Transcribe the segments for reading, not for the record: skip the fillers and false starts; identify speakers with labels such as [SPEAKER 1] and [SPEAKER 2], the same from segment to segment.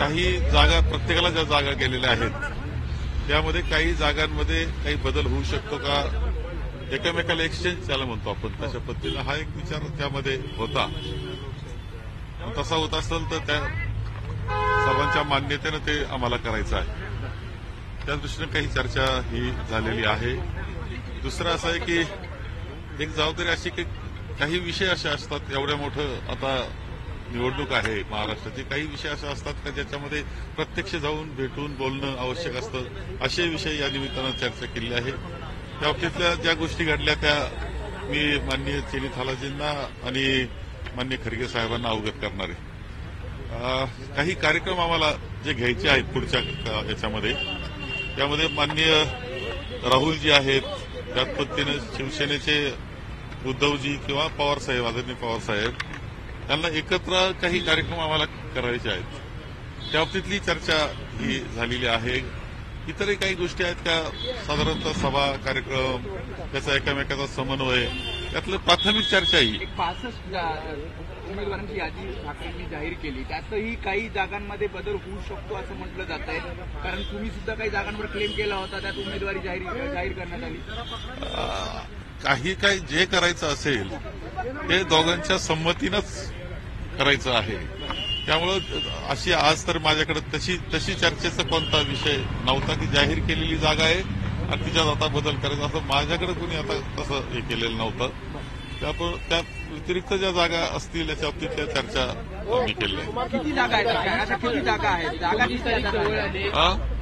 [SPEAKER 1] काही जागा प्रत्येकाला ज्या जागा गेलेल्या आहेत त्यामध्ये काही जागांमध्ये काही बदल होऊ शकतो का, एकमेकाला एक्सचेंज त्याला म्हणतो आपण, तशा पद्धतीनं हा एक विचार त्यामध्ये होता. तसा होत असेल तर त्या सर्वांच्या मान्यतेनं ते आम्हाला करायचं आहे. त्या दृष्टीनं काही चर्चा ही झालेली आहे. दुसरं असं आहे की एक जबाबदारी अशी की काही विषय असे असतात, एवढ्या मोठं आता निवडणूक आहे महाराष्ट्राची, काही विषय असे असतात का ज्याच्यामध्ये प्रत्यक्ष जाऊन भेटून बोलणं आवश्यक असतं. असे विषय या निमित्तानं चर्चा केली आहे. त्या बाबतीतल्या ज्या गोष्टी घडल्या त्या मी माननीय चेनी थालाजींना आणि माननीय खरगे साहेबांना अवगत करणार आहे. काही कार्यक्रम आम्हाला जे घ्यायचे आहेत पुढच्या याच्यामध्ये, त्यामध्ये माननीय राहुलजी आहेत, त्याच पद्धतीनं शिवसेनेचे उद्धवजी किंवा पवारसाहेब, आदरणीय पवारसाहेब, त्यांना एकत्र काही कार्यक्रम आम्हाला करायचे आहेत. त्या बाबतीतली चर्चा ही झालेली आहे. इतरही काही गोष्टी आहेत का, साधारणतः सभा कार्यक्रम, त्याचा एकमेकाचा समन्वय, त्यातलं प्राथमिक चर्चा ही
[SPEAKER 2] 65 उमेदवारांची यादी ठाकरेंनी जाहीर केली, त्यातही काही जागांमध्ये बदल होऊ शकतो असं म्हटलं जात आहे. कारण तुम्ही सुद्धा काही जागांवर क्लेम केला होता, त्यात उमेदवारी जाहीर करण्यात आली.
[SPEAKER 1] काही जे करायचं असेल ते दोघांच्या संमतीनंच करायचं आहे. त्यामुळं अशी आज तर माझ्याकडे तशी चर्चेचा कोणता विषय नव्हता की जाहीर केलेली जागा आहे आणि तिच्यात आता बदल करायचा, असं माझ्याकडे कोणी आता तसं हे केलेलं नव्हतं. त्या व्यतिरिक्त ज्या जागा असतील याच्या बाबतीतल्या चर्चा मी केल्या.
[SPEAKER 2] किती जागा आहेत, अशा किती जागा आहेत,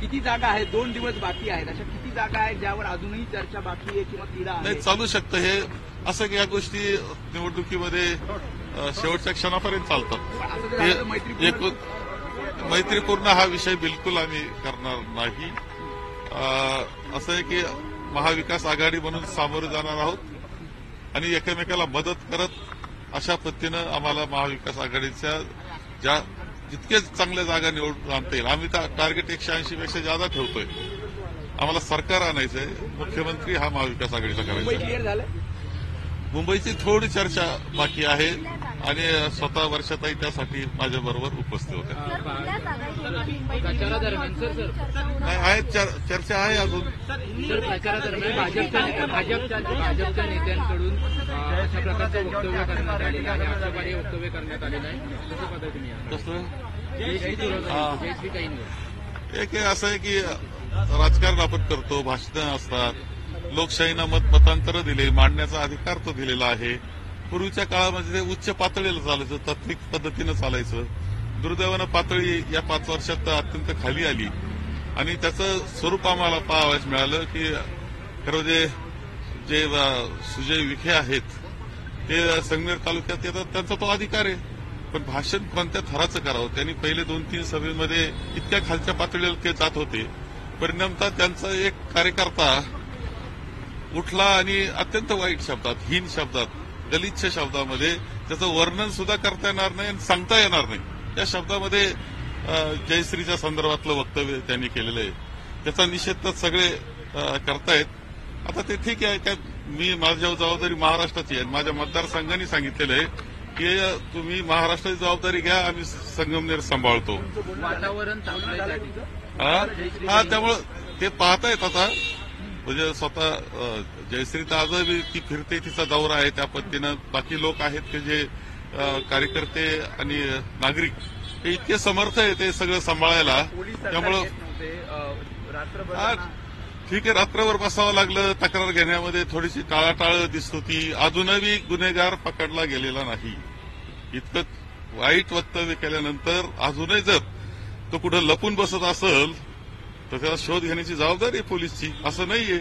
[SPEAKER 2] किती जागा आहेत, 2 दिवस बाकी आहेत, अशा किती जागा आहेत ज्यावर अजूनही चर्चा बाकी आहे किंवा तिढा आहे?
[SPEAKER 1] नाही, चालू शकतं हे असं की या गोष्टी निवडणुकीमध्ये शेवटच्या क्षणापर्यंत चालतात. मैत्रीपूर्ण हा विषय बिलकुल आम्ही करणार नाही. असं आहे की महाविकास आघाडी म्हणून सामोरे जाणार आहोत आणि एकमेकाला मदत करत अशा पद्धतीनं आम्हाला महाविकास आघाडीच्या जितके चांगल्या जागा निवडून आणता येईल. आम्ही टार्गेट 180 पेक्षा जादा ठेवतोय. आम्हाला सरकार आणायचंय, मुख्यमंत्री हा महाविकास आघाडीचा करायचा. मुंबईची थोडी चर्चा बाकी आहे आणि स्वतः वर्षाताई त्यासाठी माझ्याबरोबर उपस्थित होत्या. नाही, आहेत चर्चा आहे अजून.
[SPEAKER 3] प्रचारादरम्यान भाजपच्या नेत्यांकडून अशा प्रकारचं वक्तव्य करण्यात आलेलं आहे, आक्षेपार्ह वक्तव्य करण्यात आलेलं आहे. कशा पद्धतीने
[SPEAKER 1] एक असं आहे की राजकारण आपण करतो, भाषणं असतात, लोकशाहीनं मतांतर दिले, मांडण्याचा अधिकार तो दिलेला आहे. पूर्वीच्या काळामध्ये ते उच्च पातळीला चालायचं, तात्विक पद्धतीनं चालायचं. दुर्दैवानं पातळी या 5 वर्षात अत्यंत खाली आली आणि त्याचं स्वरूप आम्हाला पाहावयास मिळालं की खरं जे सुजय विखे आहेत ते संगमेर तालुक्यात येतात, त्यांचा तो अधिकार आहे. पण भाषण कोणत्या थराचं करावं, त्यांनी पहिले 2-3 सभेमध्ये इतक्या खालच्या पातळीला ते जात होते. परिणामतः त्यांचा एक कार्यकर्ता उठला आणि अत्यंत वाईट शब्दात, हीन शब्दात, गलिच्छ शब्दामध्ये त्याचं वर्णन सुद्धा करता येणार नाही आणि सांगता येणार नाही त्या शब्दामध्ये जयश्रीच्या संदर्भातलं वक्तव्य त्यांनी केलेलं आहे. त्याचा निषेध तर सगळे करतायत. आता ते ठीक आहे, काय मी माझ्या जबाबदारी महाराष्ट्राची आहे. माझ्या मतदारसंघाने सांगितलेलं आहे की तुम्ही महाराष्ट्राची जबाबदारी घ्या, आम्ही संगमनेर सांभाळतो.
[SPEAKER 3] वातावरण
[SPEAKER 1] त्यामुळं ते पाहतायत आता. म्हणजे स्वतः जयश्री तर आजही ती फिरते, तिचा दौरा आहे, त्या पद्धतीनं बाकी लोक आहेत की जे कार्यकर्ते आणि नागरिक हे इतके समर्थ आहे ते सगळं सांभाळायला. त्यामुळं ठीक आहे, रात्रभर बसावं लागलं. तक्रार घेण्यामध्ये थोडीशी टाळाटाळ दिसत होती. अजूनही गुन्हेगार पकडला गेलेला नाही. इतकं वाईट वक्तव्य केल्यानंतर अजूनही जर तो कुठं लपून बसत असेल तर त्याला शोध घेण्याची जबाबदारी आहे पोलीसची. असं नाहीये.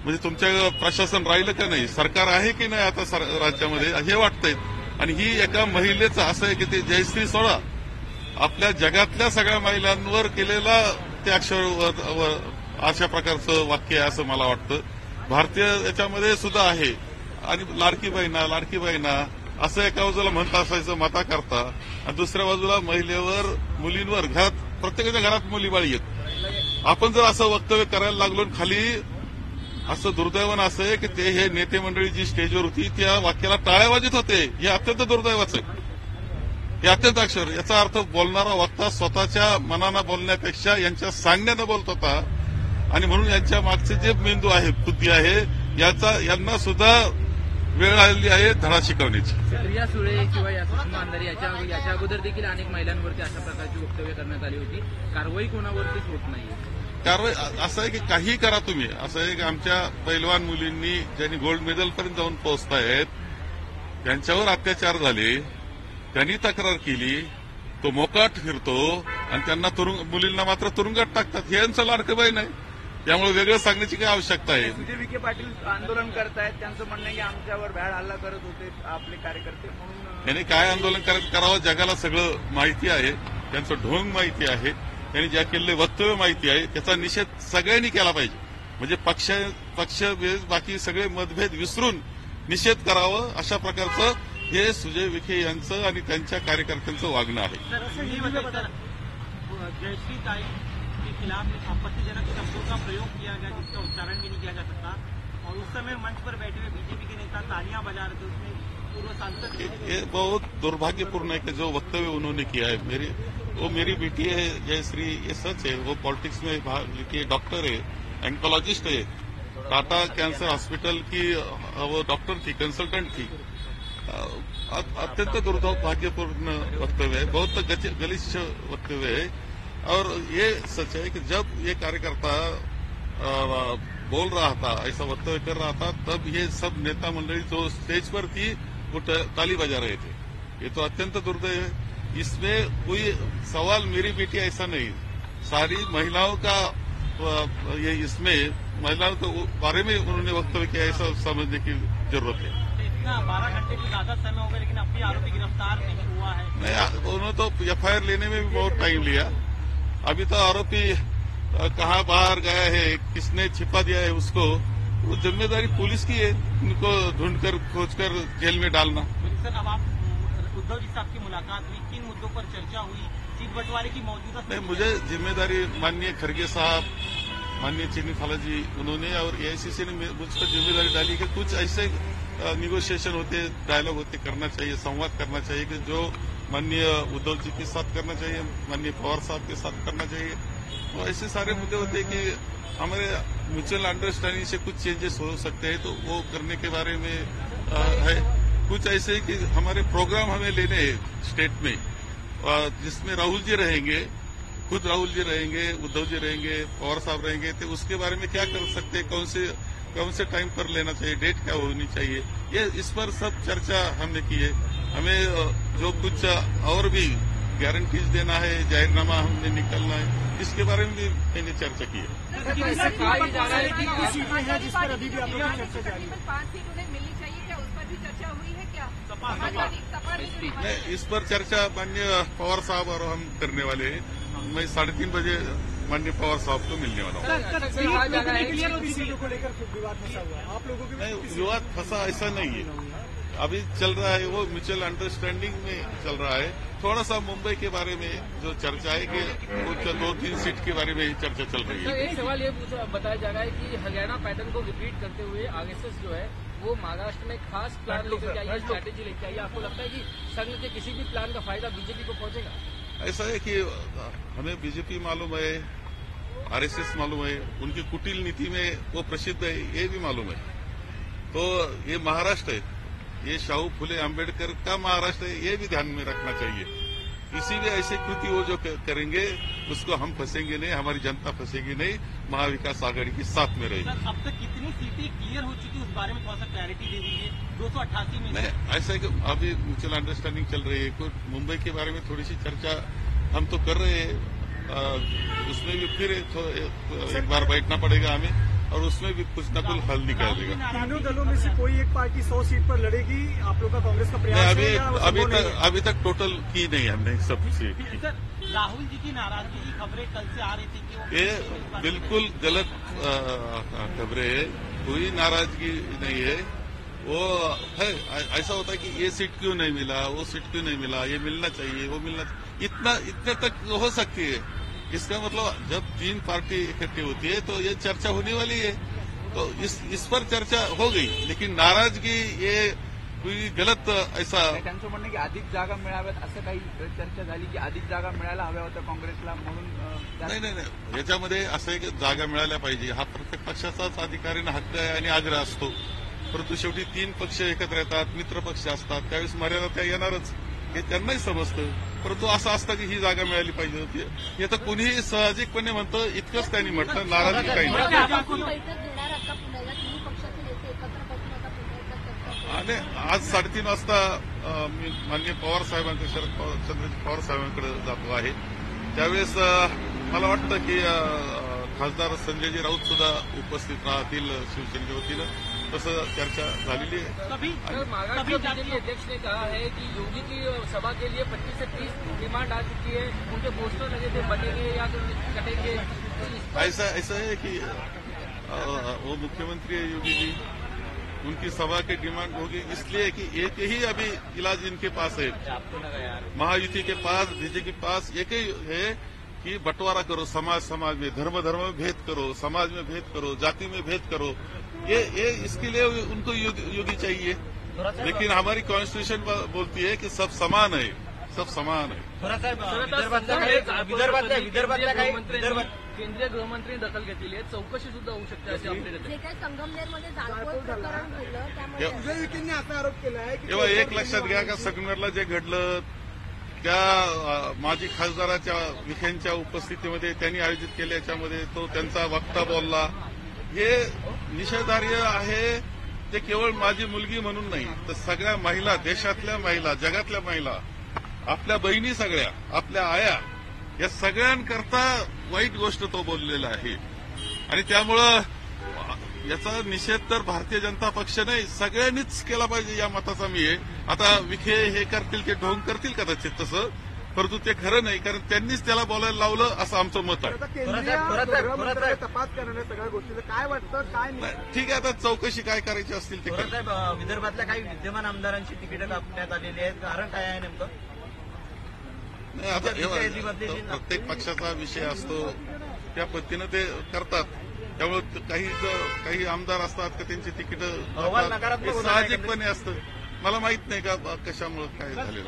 [SPEAKER 1] म्हणजे तुमच्या प्रशासन राहिलं का नाही, सरकार आहे की नाही आता राज्यामध्ये हे वाटतंय. आणि ही एका महिलेचं असं आहे की ते जयश्री सोडा, आपल्या जगातल्या सगळ्या महिलांवर केलेला ते अशा प्रकारचं वाक्य आहे असं मला वाटतं. भारतीय याच्यामध्ये सुद्धा आहे. आणि लाडकी बहिणा असं एका बाजूला म्हणत असायचं मता करता आणि दुसऱ्या बाजूला महिलेवर, मुलींवर, घरात प्रत्येकाच्या घरात मुली बाळी आहेत. आपण जर असं वक्तव्य करायला लागलो खाली, असं दुर्दैवानं असं आहे की ते हे नेते मंडळी जी स्टेजवर होती त्या वाक्याला टाळ्या वाजत होते. हे अत्यंत दुर्दैवाचं आहे. हे अत्यंत अक्षर. याचा अर्थ बोलणारा वक्ता स्वतःच्या मनानं बोलण्यापेक्षा यांच्या सांगण्यानं बोलत होता आणि म्हणून यांच्या मागचे जे मेंदू आहे, बुद्धी आहे, यांना सुद्धा वेळ आलेली आहे धडा शिकवण्याची.
[SPEAKER 3] प्रिया सुळे किंवा या सुषमा अंधारे याच्या अगोदर देखील अनेक महिलांवरती अशा प्रकारची वक्तव्य करण्यात आली होती. कारवाई कोणावरतीच होत नाहीये.
[SPEAKER 1] कारवाई असं आहे की काही करा तुम्ही. असं आहे की आमच्या पैलवान मुलींनी ज्यांनी गोल्ड मेडलपर्यंत जाऊन पोहोचतायत त्यांच्यावर अत्याचार झाले, त्यांनी तक्रार केली, तो मोकाट फिरतो आणि त्यांना मुलींना मात्र तुरुंगात टाकतात. हे यांचं लाडकं बहीण आहे. त्यामुळे वेगळं सांगण्याची काय आवश्यकता आहे.
[SPEAKER 2] सुजय विखे पाटील आंदोलन करतायत, त्यांचं म्हणणं आहे की आमच्यावर भ्याड हल्ला करत होते आपले कार्यकर्ते म्हणून.
[SPEAKER 1] यांनी काय आंदोलन करावं जगाला सगळं माहिती आहे. त्यांचं ढोंग माहिती आहे. त्यांनी ज्या केलेले वक्तव्य माहिती आहे. त्याचा निषेध सगळ्यांनी केला पाहिजे. म्हणजे पक्ष बाकी सगळे मतभेद विसरून निषेध करावं अशा प्रकारचं हे सुजय विखे यांचं आणि त्यांच्या कार्यकर्त्यांचं वागणं आहे.
[SPEAKER 4] जयश्री ताई के खिलाफ आपत्तिजनक शब्दों का प्रयोग किया गया जिसका उच्चारण भी नहीं किया जा सकता और उस समय मंच पर बैठे हुए बीजेपी के नेता तालियां बजा रहे थे. उसमें पूर्व सांसद
[SPEAKER 1] ये बहुत दुर्भाग्यपूर्ण है कि जो वक्तव्य उन्होंने किया है. वो मेरी बेटी है जयश्री, ये सच है. वो पॉलिटिक्स में भाग लेती, डॉक्टर है, एंकोलॉजिस्ट है, टाटा कैंसर हॉस्पिटल की वो डॉक्टर थी, कंसल्टेंट थी. अत्यंत दुर्भाग्यपूर्ण वक्तव्य है, बहुत गलिच्छ वक्तव्य है. और ये सच है कि जब ये कार्यकर्ता बोल रहा था, ऐसा वक्तव्य कर रहा था, तब ये सब नेता मंडली जो स्टेज पर थी वो ताली बजा रहे थे. ये तो अत्यंत दुर्दैव है. इसमें कोई सवाल मेरी बेटी ऐसा नहीं, सारी महिलाओं का ये इसमें महिलाओं के बारे में उन्होंने वक्तव्य किया, ऐसा समझने की जरूरत है.
[SPEAKER 4] 12 घंटे से ज्यादा समय हो गया लेकिन अब भी आरोपी गिरफ्तार नहीं हुआ है.
[SPEAKER 1] नहीं, उन्होंने तो एफआईआर लेने में भी बहुत टाइम लिया. अभी तो आरोपी कहाँ बाहर गया है, किसने छिपा दिया है उसको, वो जिम्मेदारी पुलिस की है. उनको ढूंढकर खोजकर जेल में डालना.
[SPEAKER 4] सर, अब आप उद्धव जी साहब की मुलाकात हुई, किन मुद्दों पर चर्चा हुई? सीट बंटवारे की मौजूदा
[SPEAKER 1] नहीं, मुझे जिम्मेदारी माननीय खड़गे साहब, माननीय चीनी फाला जी, उन्होंने और एआईसीसी ने मुझ पर जिम्मेदारी डाली कि कुछ ऐसे निगोशिएशन होते, डायलॉग होते, करना चाहिए, संवाद करना चाहिए कि जो माननीय उद्धव जी के साथ करना चाहिए, माननीय पवार साहब के साथ करना चाहिए. तो ऐसे सारे मुद्दे होते हैं कि हमारे म्यूचुअल अंडरस्टैंडिंग से कुछ चेंजेस हो सकते हैं, तो वो करने के बारे में है. कुछ ऐसे कि हमारे प्रोग्राम हमें लेने हैं स्टेट में, जिसमें राहुल जी रहेंगे, खुद राहुल जी रहेंगे, उद्धव जी रहेंगे, पवार साहब रहेंगे. तो उसके बारे में क्या कर सकते हैं, कौन से टाइम पर लेना चाहिए, डेट क्या होनी चाहिए, ये इस पर सब चर्चा हमने की है. हमें जो कुछ और भी गारंटीज देना है, जाहिरनामा हमने निकालना है, इसके बारे में भी मैंने चर्चा की है.
[SPEAKER 5] ऐसा कहा जा रहा है कि कुछ सीटें हैं जिस पर अभी भी आप लोगों की चर्चा जारी है. 5 सीट उन्हें मिलनी चाहिए, क्या उस पर भी चर्चा हुई है? क्या
[SPEAKER 1] नहीं, इस पर चर्चा माननीय पवार साहब और हम करने वाले हैं. मैं 3:30 बजे माननीय पवार साहब को मिलने वाला हूँ.
[SPEAKER 5] सीटों को लेकर विवाद फंसा हुआ है, आप लोगों के
[SPEAKER 1] नहीं, विवाद फंसा ऐसा नहीं है. अभी चल रहा है वो म्यूचुअल अंडरस्टैंडिंग में चल रहा है. थोड़ा सा मुंबई के बारे में जो चर्चा है कि कुछ 2-3 सीट के बारे में चर्चा चल रही है.
[SPEAKER 3] एक सवाल ये बताया जा रहा है कि हरियाणा पैटर्न को रिपीट करते हुए आरएसएस जो है वो महाराष्ट्र में खास प्लान लेकर आई है, स्ट्रैटेजी लेकर आई है. आपको लगता है कि संघ के किसी भी प्लान का फायदा बीजेपी को पहुंचेगा?
[SPEAKER 1] ऐसा है कि हमें बीजेपी मालूम है, आरएसएस मालूम है, उनकी कुटिल नीति में वो प्रसिद्ध है, ये भी मालूम है. तो ये महाराष्ट्र है, ये शाहू फुले आंबेडकर का महाराष्ट्र है, ये भी ध्यान में रखना चाहिए. किसी भी ऐसे कृति वो जो करेंगे उसको हम फंसेंगे नहीं, हमारी जनता फंसेगी नहीं, महाविकास आघाड़ी के साथ में रहेगी.
[SPEAKER 4] अब तक कितनी सीटें क्लियर हो चुकी है उस बारे में थोड़ा सा क्लैरिटी दे दीजिए. 288 में
[SPEAKER 1] नहीं, ऐसा है कि अभी म्यूचुअल अंडरस्टैंडिंग चल रही है. कुछ मुंबई के बारे में थोड़ी सी चर्चा हम तो कर रहे हैं, उसमें भी फिर एक बार बैठना पड़ेगा हमें और उसमें भी कुछ न कुछ हल निकाल देगा.
[SPEAKER 5] तीनों दलों में से कोई एक पार्टी 100 सीट पर लड़ेगी, आप लोग का कांग्रेस का प्रयास है?
[SPEAKER 1] अभी तक टोटल की नहीं हमने सब सीट की.
[SPEAKER 4] सर, राहुल जी की नाराजगी की खबरें कल से आ रही थी कि वो
[SPEAKER 1] ये बिल्कुल गलत खबरें है. कोई नाराजगी नहीं है. वो है ऐसा होता है कि ये सीट क्यों नहीं मिला, वो सीट क्यों नहीं मिला, ये मिलना चाहिए, वो मिलना, इतने तक हो सकती है. इसका मतलब जब 3 पार्टी इकट्ठी होती है तो ये चर्चा होने वाली है. तो इस पर चर्चा हो गई, लेकिन नाराजगी ये कोई गलत ऐसा
[SPEAKER 2] त्यांचं म्हणणं की अधिक जागा मिळाव्यात असं काही चर्चा झाली की अधिक जागा मिळायला हव्या होत्या काँग्रेसला म्हणून
[SPEAKER 1] नाही याच्यामध्ये असं आहे की जागा मिळाल्या पाहिजे हा प्रत्येक पक्षाचाच अधिकारीनं हक्क आहे आणि आग्रह असतो. परंतु शेवटी 3 पक्ष एकत्र येतात, मित्र पक्ष असतात, त्यावेळेस मर्यादा त्या येणारच हे त्यांनाही समजतं. परंतु असं असतं की ही जागा मिळाली पाहिजे होती हे तर कुणीही साहजिकपणे म्हणतं, इतकंच त्यांनी म्हटलं, नाराजी काही नाही.
[SPEAKER 6] आपण बैठक घेणार आता पुण्याला तिन्ही पक्षाचे नेते एकत्र बसून आता पुन्हा एकदा चर्चा करू.
[SPEAKER 1] आणि आज 3:30 वाजता मी माननीय पवार साहेबांकडे चंद्रजी पवार साहेबांकडे जातो आहे. त्यावेळेस मला वाटतं की खासदार संजयजी राऊत सुद्धा उपस्थित राहतील शिवसेनेच्या वतीनं, तसं चर्चा झालेली आहे.
[SPEAKER 3] सर, महाराष्ट्र बीजेपी अध्यक्ष ने कहा है कि योगी की सभा के लिए 25 से 30 डिमांड आ चुकी है, उनके पोस्टर लगे थे, बनेंगे या कटेंगे.
[SPEAKER 1] ऐसा है कि वो मुख्यमंत्री है योगी जी, उनकी सभा की डिमांड होगी इसलिए कि एक ही अभी इलाज इनके पास है, महायुति के पास, बीजेपी के पास एक ही है कि बंटवारा करो, समाज में धर्म में भेद करो, समाज में भेद करो, जाति में भेद करो. ये इसके लिए उनको योगी चाहिए. लेकिन हमारी कॉन्स्टिट्यूशन बोलती है कि सब समान है, सब समान है.
[SPEAKER 3] केंद्रीय गृहमंत्री दखल घेतलेली आहे, चौकशी सुद्धा होऊ शकते अशी अपडेट आहे.
[SPEAKER 6] जे काही संगमनेरमध्ये जाळपोळ प्रकरण घडलं त्यामध्ये
[SPEAKER 2] विजय विखेंनी असा आरोप केला आहे की
[SPEAKER 1] तेव्हा एक लक्षात घ्या का संगमेरला जे घडलं त्या माजी खासदाराच्या विखेंच्या उपस्थितीमध्ये त्यांनी आयोजित केल्या याच्यामध्ये तो त्यांचा वक्ता बोलला, हे निषेधार्ह आहे. ते केवळ माझी मुलगी म्हणून नाही तर सगळ्या महिला, देशातल्या महिला, जगातल्या महिला, आपल्या बहिणी, सगळ्या आपल्या आया, या सगळ्यांकरता वाईट गोष्ट तो बोललेला आहे. आणि त्यामुळं याचा निषेध तर भारतीय जनता पक्ष नाही सगळ्यांनीच केला पाहिजे या मताचा मी आहे. आता विखे हे करतील, ते ढोंग करतील कदाचित तसं, परंतु ते खरं नाही, कारण त्यांनीच त्याला बोलायला लावलं असं आमचं मत आहे.
[SPEAKER 2] तपास करणार सगळ्या गोष्टीचं काय वाटतं, काय
[SPEAKER 1] नाही, ठीक आहे, आता चौकशी काय करायची असतील ते करा.
[SPEAKER 4] साहेब, विदर्भातल्या काही विद्यमान आमदारांची तिकीटं कापण्यात आलेली आहेत, कारण काय आहे नेमकं?
[SPEAKER 1] नाही, आता प्रत्येक पक्षाचा विषय असतो, त्या पद्धतीनं ते करतात. त्यामुळे काही आमदार असतात का त्यांची तिकीटं साहजिकपणे असतं. मला माहित नाही का कशामुळे काय झालेलं.